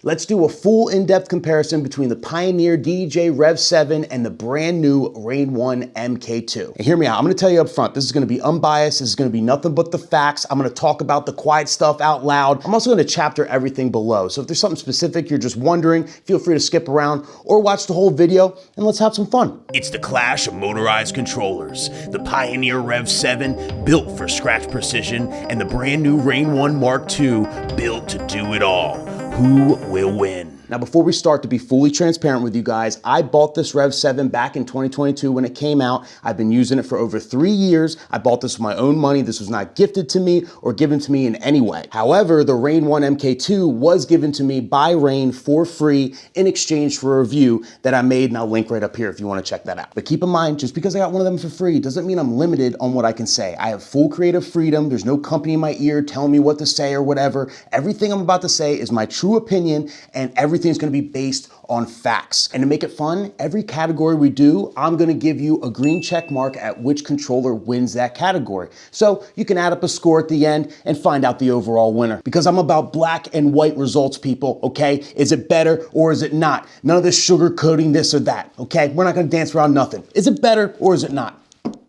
Let's do a full in-depth comparison between the Pioneer DDJ-REV7 and the brand new Rane One MK2. And hear me out, I'm gonna tell you up front, this is gonna be unbiased, this is gonna be nothing but the facts. I'm gonna talk about the quiet stuff out loud. I'm also gonna chapter everything below. So if there's something specific you're just wondering, feel free to skip around or watch the whole video and let's have some fun. It's the clash of motorized controllers. The Pioneer REV7, built for scratch precision, and the brand new Rane One MKII, built to do it all. Who will win? Now, before we start, to be fully transparent with you guys, I bought this REV7 back in 2022 when it came out. I've been using it for over 3 years. I bought this with my own money. This was not gifted to me or given to me in any way. However, the Rane One MK2 was given to me by Rane for free in exchange for a review that I made, and I'll link right up here if you want to check that out. But keep in mind, just because I got one of them for free doesn't mean I'm limited on what I can say. I have full creative freedom. There's no company in my ear telling me what to say or whatever. Everything I'm about to say is my true opinion, and everything's going to be based on facts. And to make it fun, every category we do, I'm gonna give you a green check mark at which controller wins that category. So you can add up a score at the end and find out the overall winner. Because I'm about black and white results, people, okay? Is it better or is it not? None of this sugarcoating this or that, okay? We're not gonna dance around nothing. Is it better or is it not?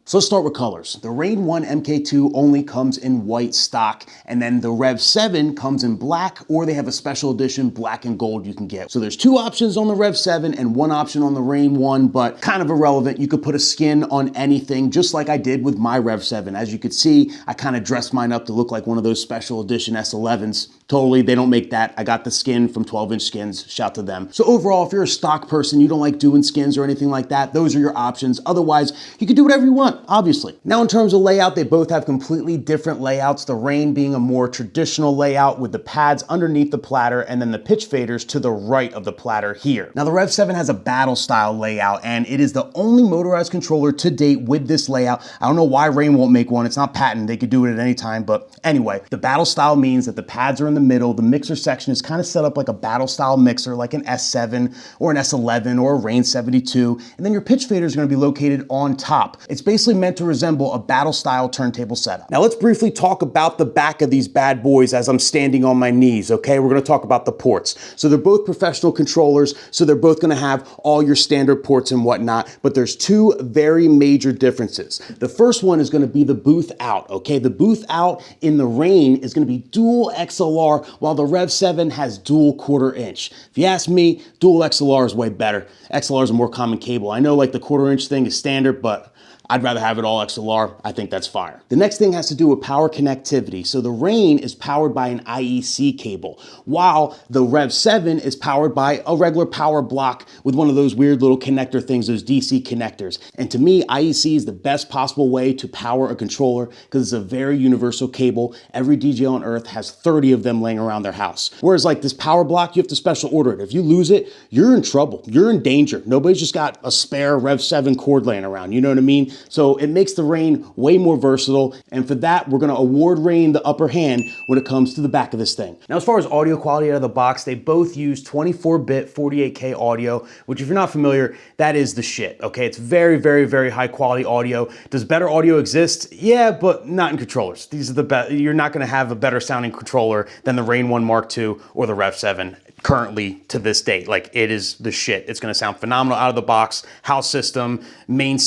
So let's start with colors. The Rane One MK2 only comes in white stock, and then the REV7 comes in black, or they have a special edition black and gold you can get. So there's 2 options on the REV7 and 1 option on the Rane One, but kind of irrelevant. You could put a skin on anything, just like I did with my REV7. As you could see, I kind of dressed mine up to look like one of those special edition S11s. Totally, they don't make that. I got the skin from 12-inch Skins, shout to them. So overall, if you're a stock person, you don't like doing skins or anything like that, those are your options. Otherwise, you can do whatever you want, obviously. Now in terms of layout, they both have completely different layouts, the Rane being a more traditional layout with the pads underneath the Platter and then the pitch faders to the right of the Platter here. Now the REV7 has a battle style layout, and it is the only motorized controller to date with this layout. I don't know why Rane won't make one, it's not patented, they could do it at any time, but anyway, the battle style means that the pads are in the middle, the mixer section is kind of set up like a battle style mixer, like an S7 or an S11 or a Rane 72, and then your pitch faders are going to be located on top. It's basically meant to resemble a battle style turntable setup. Now let's briefly talk about the back of these bad boys as I'm standing on my knees, okay? We're going to talk about the ports. So they're both professional controllers, so they're both going to have all your standard ports and whatnot, but there's 2 very major differences. The first one is going to be the booth out, okay? The booth out in the Rane is going to be dual XLR, while the REV7 has dual 1/4 inch. If you ask me, dual XLR is way better. XLR is a more common cable. I know like the 1/4 inch thing is standard, but I'd rather have it all XLR. I think that's fire. The next thing has to do with power connectivity. So the Rane is powered by an IEC cable, while the REV7 is powered by a regular power block with one of those weird little connector things, those DC connectors. And to me, IEC is the best possible way to power a controller because it's a very universal cable. Every DJ on earth has 30 of them laying around their house. Whereas like this power block, you have to special order it. If you lose it, you're in trouble. You're in danger. Nobody's just got a spare REV7 cord laying around. You know what I mean? So it makes the Rane way more versatile, and for that, we're gonna award Rane the upper hand when it comes to the back of this thing. Now, as far as audio quality out of the box, they both use 24-bit 48K audio, which if you're not familiar, that is the shit, okay? It's very, very, very high quality audio. Does better audio exist? Yeah, but not in controllers. These are the best. You're not gonna have a better sounding controller than the Rane One MKII or the REV7. Currently to this date, like it is the shit. It's gonna sound phenomenal out of the box, house system, main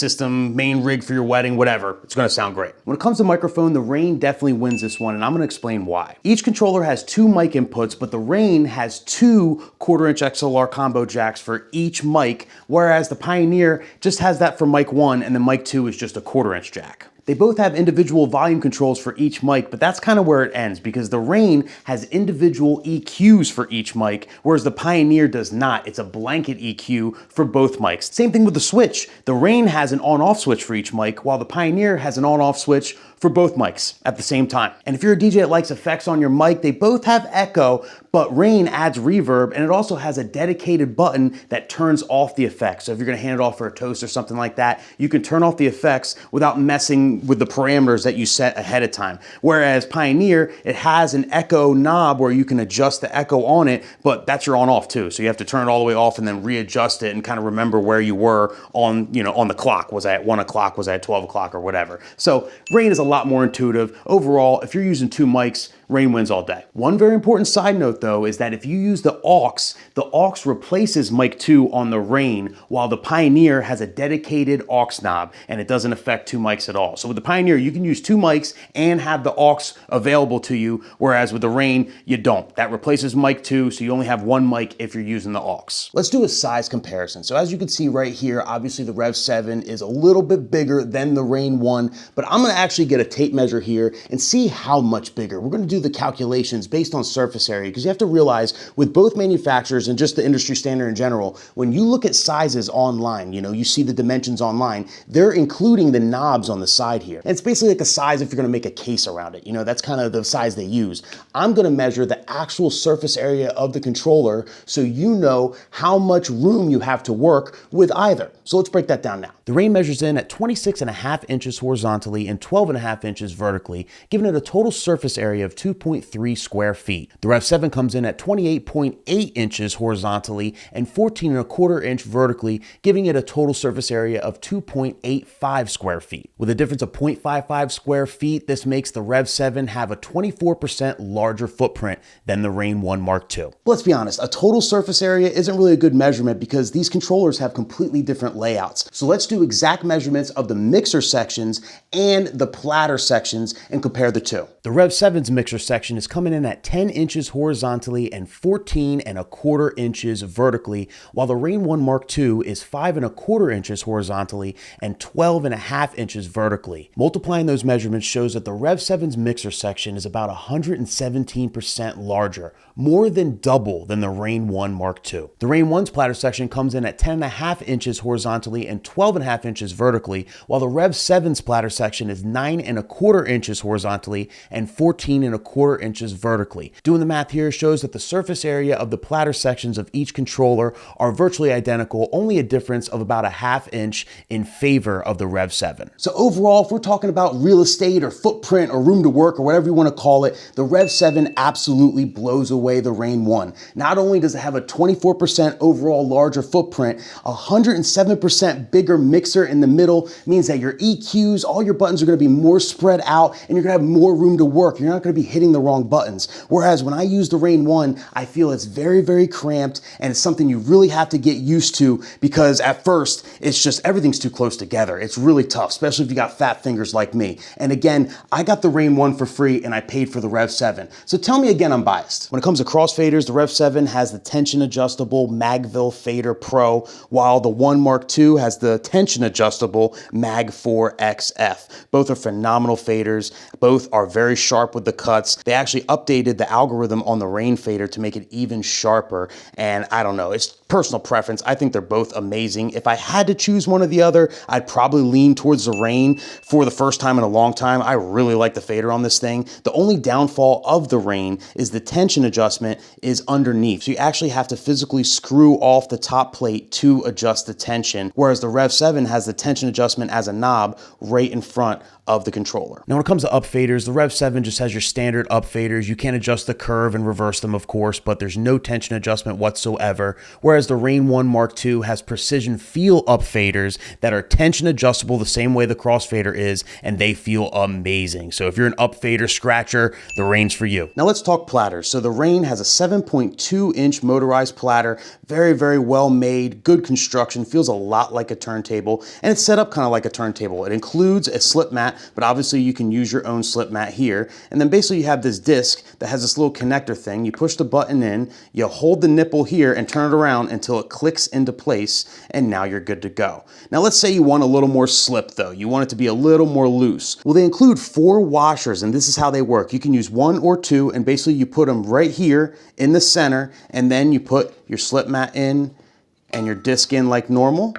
rig for your wedding, whatever. It's gonna sound great. When it comes to microphone, the Rane definitely wins this one, and I'm gonna explain why. Each controller has 2 mic inputs, but the Rane has 2 1/4 inch XLR combo jacks for each mic, whereas the Pioneer just has that for mic 1, and the mic 2 is just a 1/4 inch jack. They both have individual volume controls for each mic, but that's kind of where it ends because the Rane has individual EQs for each mic, whereas the Pioneer does not. It's a blanket EQ for both mics. Same thing with the switch. The Rane has an on-off switch for each mic, while the Pioneer has an on-off switch for both mics at the same time. And if you're a DJ that likes effects on your mic, they both have echo, but Rane adds reverb, and it also has a dedicated button that turns off the effects. So if you're gonna hand it off for a toast or something like that, you can turn off the effects without messing with the parameters that you set ahead of time. Whereas Pioneer, it has an echo knob where you can adjust the echo on it, but that's your on-off too. So you have to turn it all the way off and then readjust it and kind of remember where you were on, on the clock. Was I at 1 o'clock? Was I at 12 o'clock or whatever? So Rane is a lot more intuitive. Overall, if you're using 2 mics, Rane wins all day. One very important side note though is that if you use the aux replaces mic 2 on the Rane, while the Pioneer has a dedicated aux knob and it doesn't affect two mics at all. So with the Pioneer, you can use two mics and have the aux available to you, whereas with the Rane, you don't. That replaces mic 2, so you only have one mic if you're using the aux. Let's do a size comparison. So as you can see right here, obviously the REV7 is a little bit bigger than the Rane 1, but I'm gonna actually get a tape measure here and see how much bigger. We're gonna do the calculations based on surface area, because you have to realize with both manufacturers and just the industry standard in general, when you look at sizes online, you see the dimensions online, they're including the knobs on the side here. And it's basically like a size if you're gonna make a case around it. That's kind of the size they use. I'm gonna measure the actual surface area of the controller so you know how much room you have to work with either. So let's break that down now. The Rane measures in at 26.5 inches horizontally and 12.5 inches vertically, giving it a total surface area of 2.3 square feet. The REV7 comes in at 28.8 inches horizontally and 14.25 inch vertically, giving it a total surface area of 2.85 square feet. With a difference of 0.55 square feet, this makes the REV7 have a 24% larger footprint than the Rane 1 Mark II. Let's be honest, a total surface area isn't really a good measurement because these controllers have completely different layouts. So let's do exact measurements of the mixer sections and the platter sections and compare the two. The REV7's mixer section is coming in at 10 inches horizontally and 14.25 inches vertically, while the Rane 1 Mark II is 5.25 inches horizontally and 12.5 inches vertically. Multiplying those measurements shows that the REV7's mixer section is about 117% larger, more than double than the Rane 1 Mark II. The Rane 1's platter section comes in at 10.5 inches horizontally and 12.5 inches vertically, while the REV7's platter section is 9.25 inches horizontally and 14.25 inches vertically. Doing the math here shows that the surface area of the platter sections of each controller are virtually identical, only a difference of about a ½ inch in favor of the REV7. So overall, if we're talking about real estate or footprint or room to work or whatever you want to call it, the REV7 absolutely blows away the Rane 1. Not only does it have a 24% overall larger footprint, 107% bigger mixer in the middle means that your EQs, all your buttons are going to be more spread out and you're going to have more room to work. You're not going to be hitting the wrong buttons. Whereas when I use the Rane 1, I feel it's very, very cramped and it's something you really have to get used to because at first it's just everything's too close together. It's really tough, especially if you got fat fingers like me. And again, I got the Rane 1 for free and I paid for the REV7. So tell me again I'm biased. When it comes to crossfaders, the REV7 has the tension adjustable Magville Fader Pro, while the 1 Mark II has the tension adjustable Mag 4 XF. Both are phenomenal faders. Both are very sharp with the cuts. They actually updated the algorithm on the Rane fader to make it even sharper. And I don't know, it's personal preference. I think they're both amazing. If I had to choose one or the other, I'd probably lean towards the Rane. For the first time in a long time, I really like the fader on this thing. The only downfall of the Rane is the tension adjustment is underneath. So you actually have to physically screw off the top plate to adjust the tension, whereas the REV7 has the tension adjustment as a knob right in front of the controller. Now when it comes to upfaders, the REV7 just has your standard upfaders. You can't adjust the curve and reverse them, of course, but there's no tension adjustment whatsoever, whereas the Rane 1 Mark II has precision feel upfaders that are tension adjustable the same way the crossfader is, and they feel amazing. So if you're an upfader scratcher, the Rane's for you. Now let's talk platters. So the Rane has a 7.2 inch motorized platter, very, very well made, good construction, feels a lot like a turntable, and it's set up kind of like a turntable. It includes a slip mat, but obviously you can use your own slip mat here. And then basically you have this disc that has this little connector thing. You push the button in, you hold the nipple here and turn it around until it clicks into place, and now you're good to go. Now let's say you want a little more slip though. You want it to be a little more loose. Well, they include 4 washers, and this is how they work. You can use 1 or 2, and basically you put them right here in the center, and then you put your slip mat in and your disc in like normal.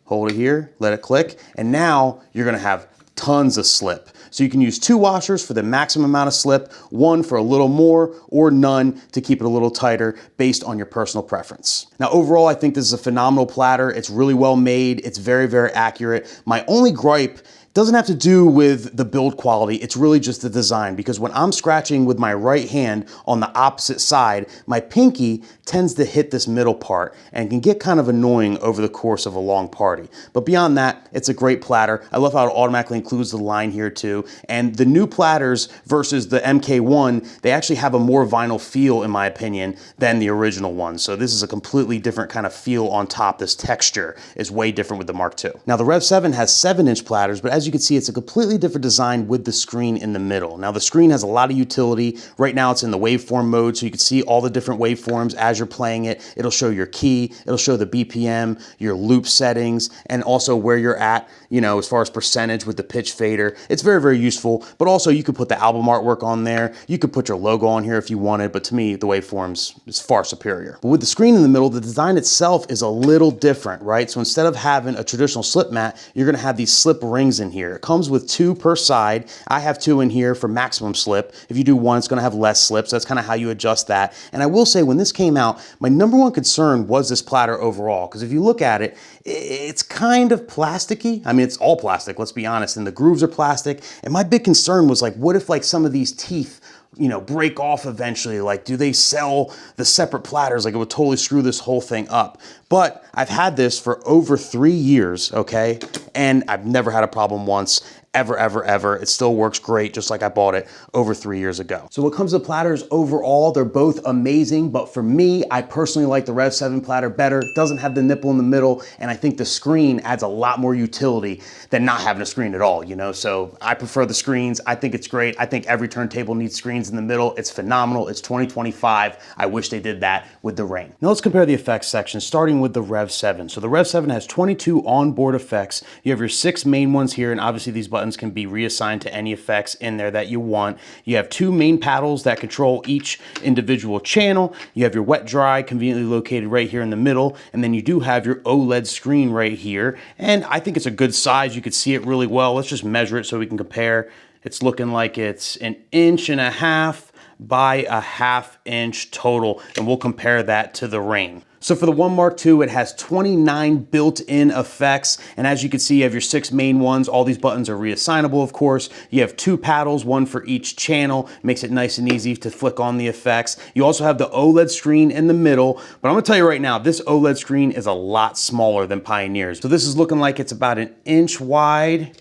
Hold it here, let it click, and now you're gonna have tons of slip. So you can use 2 washers for the maximum amount of slip, 1 for a little more, or none to keep it a little tighter based on your personal preference. Now overall, I think this is a phenomenal platter. It's really well made. It's very, very accurate. My only gripe Doesn't have to do with the build quality, it's really just the design, because when I'm scratching with my right hand on the opposite side, my pinky tends to hit this middle part and can get kind of annoying over the course of a long party. But beyond that, it's a great platter. I love how it automatically includes the line here too. And the new platters versus the MK1, they actually have a more vinyl feel, in my opinion, than the original one. So this is a completely different kind of feel on top. This texture is way different with the Mark II. Now the REV7 has 7-inch platters, but as you can see, it's a completely different design with the screen in the middle. Now the screen has a lot of utility. Right now it's in the waveform mode, so you can see all the different waveforms as you're playing it. It'll show your key, it'll show the BPM, your loop settings, and also where you're at, you know, as far as percentage with the pitch fader. It's very, very useful, but also you could put the album artwork on there. You could put your logo on here if you wanted, but to me, the waveforms is far superior. But with the screen in the middle, the design itself is a little different, right? So instead of having a traditional slip mat, you're gonna have these slip rings in here. It comes with 2 per side. I have 2 in here for maximum slip. If you do 1, it's gonna have less slip, so that's kind of how you adjust that. And I will say, when this came out, my number one concern was this platter overall, because if you look at it, it's kind of plasticky. I mean, it's all plastic, let's be honest, and the grooves are plastic. And my big concern was like, what if like some of these teeth, you know, break off eventually? Like, do they sell the separate platters? Like, it would totally screw this whole thing up. But I've had this for over 3 years, okay? And I've never had a problem once. Ever, ever, ever. It still works great, just like I bought it over 3 years ago. So when it comes to platters overall, they're both amazing, but for me, I personally like the REV7 platter better. It doesn't have the nipple in the middle, and I think the screen adds a lot more utility than not having a screen at all, you know? So I prefer the screens. I think it's great. I think every turntable needs screens in the middle. It's phenomenal. It's 2025. I wish they did that with the Rane. Now let's compare the effects section, starting with the REV7. So the REV7 has 22 onboard effects. You have your 6 main ones here, and obviously these buttons can be reassigned to any effects in there that you want. You have 2 main paddles that control each individual channel. You have your wet dry conveniently located right here in the middle, and then you do have your OLED screen right here. And I think it's a good size. You could see it really well. Let's just measure it so we can compare. It's looking like it's 1.5 inches by 1/2 inch total, and we'll compare that to the Rane. So for the One Mark II, it has 29 built-in effects, and as you can see, you have your 6 main ones. All these buttons are reassignable, of course. You have 2 paddles, 1 for each channel. Makes it nice and easy to flick on the effects. You also have the OLED screen in the middle, but I'm gonna tell you right now, this OLED screen is a lot smaller than Pioneer's. So this is looking like it's about 1 inch wide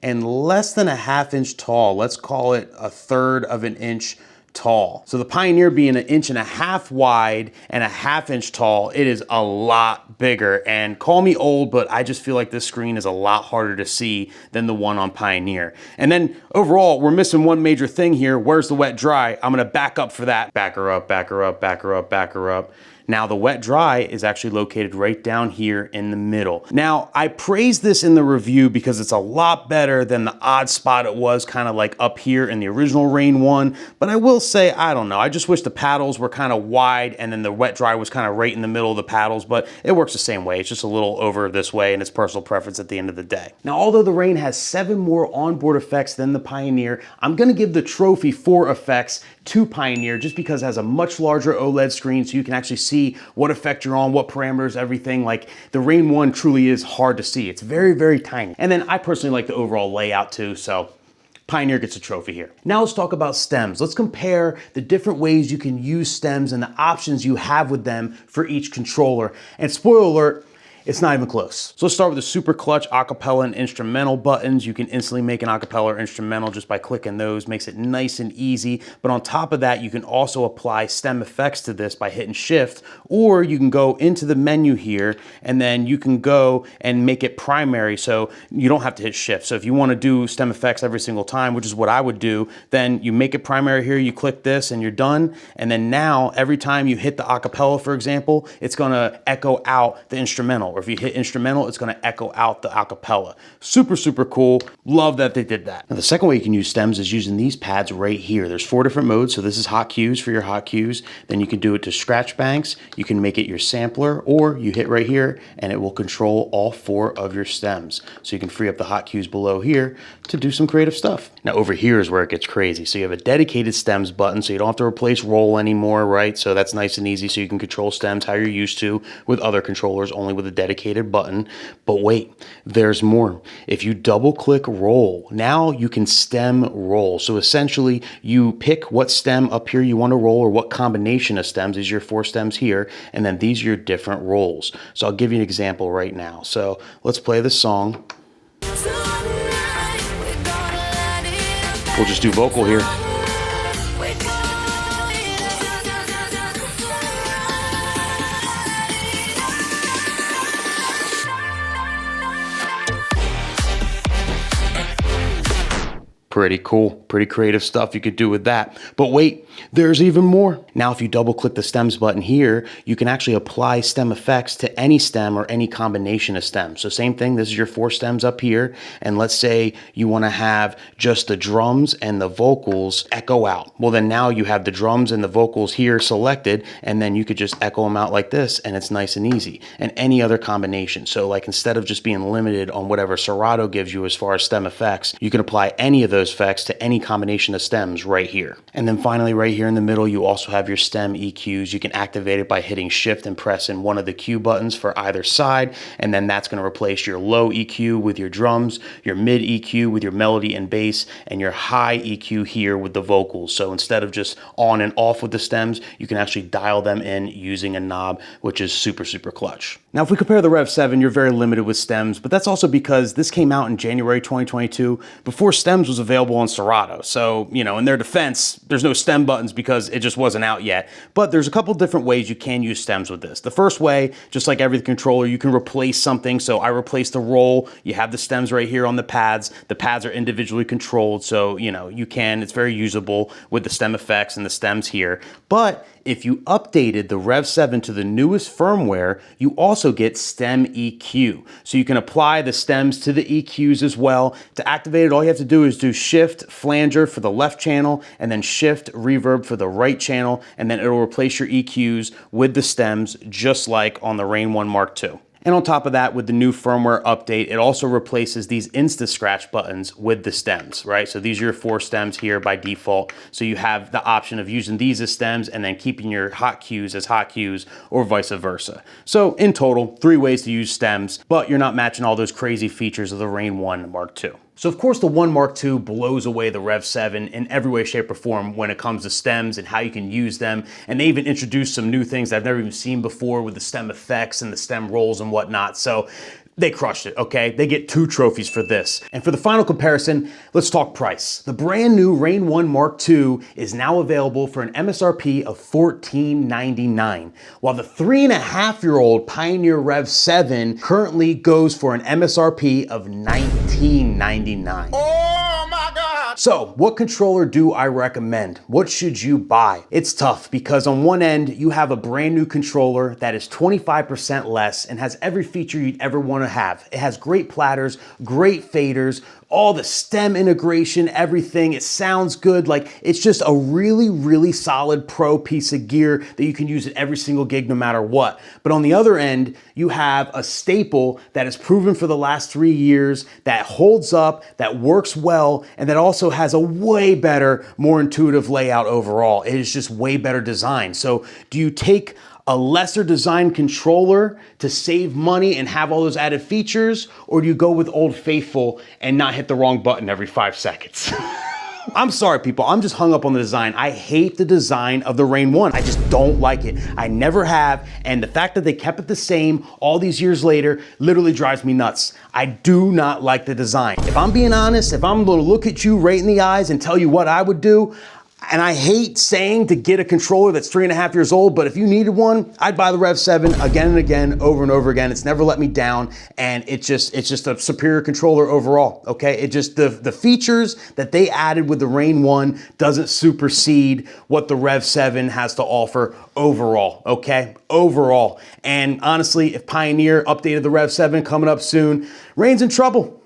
and less than 1/2 inch tall. Let's call it 1/3 of an inch tall. So the Pioneer being 1.5 inches wide and 1/2 inch tall, it is a lot bigger. And call me old, but I just feel like this screen is a lot harder to see than the one on Pioneer. And then overall, we're missing one major thing here. Where's the wet dry? I'm gonna back up for that. Back her up, back her up, back her up, back her up. Now the wet dry is actually located right down here in the middle. Now I praised this in the review because it's a lot better than the odd spot it was kind of like up here in the original Rane 1, but I will say, I don't know, I just wish the paddles were kind of wide and then the wet dry was kind of right in the middle of the paddles, but it works the same way. It's just a little over this way and it's personal preference at the end of the day. Now although the Rane has 7 more onboard effects than the Pioneer, I'm gonna give the trophy for effects to Pioneer just because it has a much larger OLED screen so you can actually see what effect you're on, what parameters, everything. Like the Rane 1 truly is hard to see. It's very, very tiny. And then I personally like the overall layout too, so Pioneer gets a trophy here. Now let's talk about stems. Let's compare the different ways you can use stems and the options you have with them for each controller. And spoiler alert, it's not even close. So let's start with the super clutch acapella and instrumental buttons. You can instantly make an acapella or instrumental just by clicking those. Makes it nice and easy. But on top of that, you can also apply stem effects to this by hitting shift, or you can go into the menu here and then you can go and make it primary. So you don't have to hit shift. So if you want to do stem effects every single time, which is what I would do, then you make it primary here, you click this and you're done. And then now every time you hit the acapella, for example, it's gonna echo out the instrumental. Or if you hit instrumental, it's gonna echo out the acapella. Super, super cool. Love that they did that. Now the second way you can use stems is using these pads right here. There's 4 different modes. So this is hot cues for your hot cues. Then you can do it to scratch banks. You can make it your sampler, or you hit right here and it will control all 4 of your stems. So you can free up the hot cues below here to do some creative stuff. Now over here is where it gets crazy. So you have a dedicated stems button, so you don't have to replace roll anymore, right? So that's nice and easy. So you can control stems how you're used to with other controllers, only with a dedicated dedicated button. But wait, there's more. If you double click roll, now you can stem roll. So essentially you pick what stem up here you want to roll, or what combination of stems. These are your 4 stems here, and then these are your different rolls. So I'll give you an example right now. So let's play this song. We'll just do vocal here. Pretty cool, pretty creative stuff you could do with that. But wait, there's even more. Now, if you double click the stems button here, you can actually apply stem effects to any stem or any combination of stems. So same thing, this is your 4 stems up here. And let's say you wanna have just the drums and the vocals echo out. Well, then now you have the drums and the vocals here selected, and then you could just echo them out like this, and it's nice and easy. And any other combination. So like, instead of just being limited on whatever Serato gives you as far as stem effects, you can apply any of those effects to any combination of stems right here. And then finally, right here in the middle, you also have your stem EQs. You can activate it by hitting shift and pressing one of the Q buttons for either side, and then that's going to replace your low EQ with your drums, your mid EQ with your melody and bass, and your high EQ here with the vocals. So instead of just on and off with the stems, you can actually dial them in using a knob, which is super, super clutch. Now, if we compare the REV7, you're very limited with stems, but that's also because this came out in January 2022 before stems was available on Serato. So, you know, in their defense, there's no stem buttons because it just wasn't out yet. But there's a couple different ways you can use stems with this. The first way, just like every controller, you can replace something. So I replaced the roll. You have the stems right here on the pads. The pads are individually controlled. So, you know, it's very usable with the stem effects and the stems here. But if you updated the REV7 to the newest firmware, you also get stem EQ. So you can apply the stems to the EQs as well. To activate it, all you have to do is do shift flanger for the left channel, and then shift reverb for the right channel, and then it'll replace your EQs with the stems, just like on the Rane One MKII. And on top of that, with the new firmware update, it also replaces these Insta Scratch buttons with the stems, right? So these are your 4 stems here by default. So you have the option of using these as stems and then keeping your hot cues as hot cues, or vice versa. So in total, 3 ways to use stems, but you're not matching all those crazy features of the Rane One MKII. So of course the One MKII blows away the REV7 in every way, shape, or form when it comes to stems and how you can use them. And they even introduced some new things I've never even seen before with the stem effects and the stem rolls and whatnot. So they crushed it, okay? They get 2 trophies for this. And for the final comparison, let's talk price. The brand new Rane One MKII is now available for an MSRP of $14.99, while the 3.5-year-old Pioneer REV7 currently goes for an MSRP of $19.99. Oh my God! So, what controller do I recommend? What should you buy? It's tough because on one end, you have a brand new controller that is 25% less and has every feature you'd ever want to have. It has great platters, great faders, all the stem integration, everything. It sounds good. Like, it's just a really, really solid pro piece of gear that you can use at every single gig no matter what. But on the other end, you have a staple that is proven for the last 3 years, that holds up, that works well, and that also has a way better, more intuitive layout overall. It is just way better designed. So do you take a lesser designed controller to save money and have all those added features, or do you go with Old Faithful and not hit the wrong button every 5 seconds? I'm sorry, people, I'm just hung up on the design. I hate the design of the Rane One. I just don't like it. I never have, and the fact that they kept it the same all these years later literally drives me nuts. I do not like the design. If I'm being honest, if I'm gonna look at you right in the eyes and tell you what I would do, and I hate saying to get a controller that's 3.5 years old, but if you needed one, I'd buy the REV7 again and again, over and over again. It's never let me down, and it's just a superior controller overall, okay? It just, the features that they added with the Rane One doesn't supersede what the REV7 has to offer overall, okay? Overall. And honestly, if Pioneer updated the REV7 coming up soon, Rane's in trouble.